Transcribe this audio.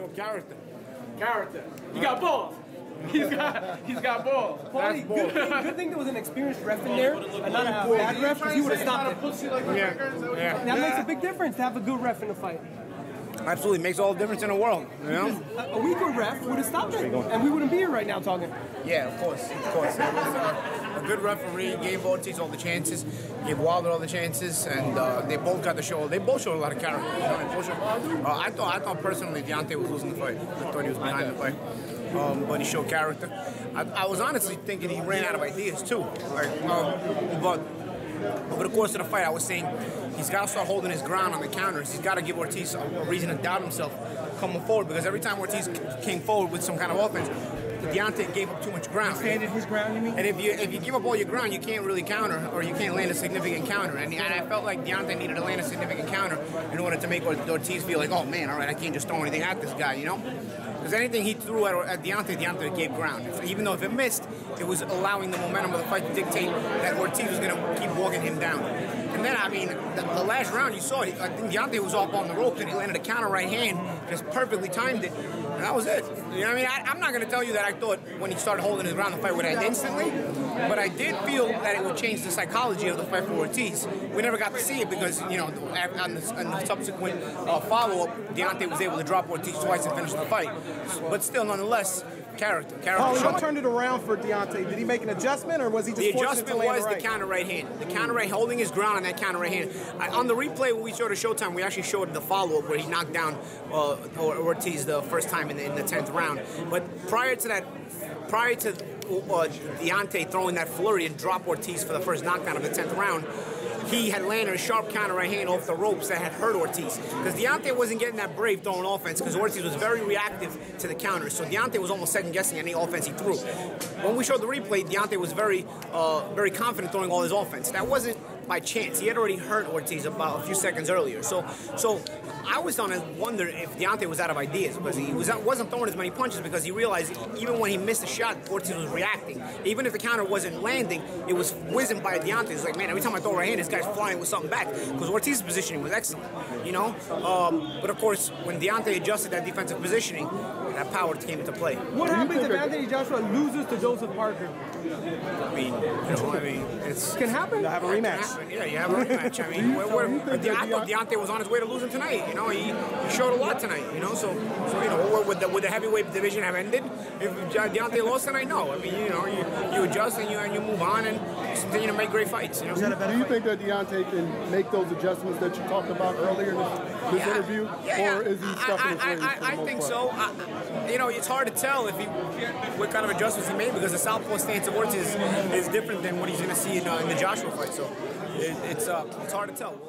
no character. Character. He got balls. He's got balls. Paulie, good thing there was an experienced ref in there and not a bad ref, because he would have stopped it. Yeah. That makes a big difference to have a good ref in the fight. Absolutely, makes all the difference in the world. You know, a weaker ref would have stopped it, and we wouldn't be here right now talking. Yeah, of course. It was a good referee. Gave Ortiz all the chances, gave Wilder all the chances, and they both got the show. They both showed a lot of character. You know, I thought personally Deontay was losing the fight. I thought he was behind the fight. But he showed character. I was honestly thinking he ran out of ideas too. But over the course of the fight, I was saying he's got to start holding his ground on the counters. He's got to give Ortiz a reason to doubt himself coming forward, because every time Ortiz came forward with some kind of offense, Deontay gave up too much ground. Expanded his ground, you mean? And if you give up all your ground, you can't really counter, or you can't land a significant counter. And I felt like Deontay needed to land a significant counter in order to make Ortiz feel like, oh man, all right, I can't just throw anything at this guy, you know? Because anything he threw at Deontay gave ground. Even though if it missed, it was allowing the momentum of the fight to dictate that Ortiz was going to keep walking him down. And then, I mean, the last round, you saw it. I think Deontay was off on the ropes, and he landed a counter right hand, just perfectly timed it. And that was it. You know what I mean? I'm not going to tell you that I thought when he started holding his ground, the fight would end instantly. But I did feel that it would change the psychology of the fight for Ortiz. We never got to see it because, you know, on the subsequent follow-up, Deontay was able to drop Ortiz twice and finish the fight. But still, nonetheless, character. Paulie, what turned it around for Deontay? Did he make an adjustment, or was he just the forcing adjustment it to land was right? the counter right hand. The counter right, holding his ground on that counter right hand. On the replay when we showed at Showtime, we actually showed the follow-up where he knocked down Ortiz the first time in the 10th round. But prior to Deontay throwing that flurry and drop Ortiz for the first knockdown of the 10th round, he had landed a sharp counter right hand off the ropes that had hurt Ortiz. Because Deontay wasn't getting that brave throwing offense, because Ortiz was very reactive to the counters. So Deontay was almost second-guessing any offense he threw. When we showed the replay, Deontay was very confident throwing all his offense. That wasn't by chance. He had already hurt Ortiz about a few seconds earlier. So I was starting to wonder if Deontay was out of ideas, because he wasn't throwing as many punches, because he realized even when he missed a shot, Ortiz was reacting. Even if the counter wasn't landing, it was whizzing by Deontay. It's like, man, every time I throw a right hand, this guy's flying with something back, because Ortiz's positioning was excellent, you know? But of course, when Deontay adjusted that defensive positioning, that power came into play. What happens if Anthony Joshua loses to Joseph Parker? I mean, it's... Can happen? You'll have a rematch. Yeah, you have a rematch. I mean, I thought Deontay was on his way to losing tonight. You know, he showed a lot tonight. You know, so you know, would the heavyweight division have ended if Deontay lost tonight? No. I mean, you know, you adjust and you move on and continue to make great fights. You know. Do you think that Deontay can make those adjustments that you talked about earlier in this interview, or is he stuck in his ways? I think so. You know, it's hard to tell what kind of adjustments he made, because the southpaw stance of Ortiz is different than what he's going to see in the Joshua fight. So it's hard to tell.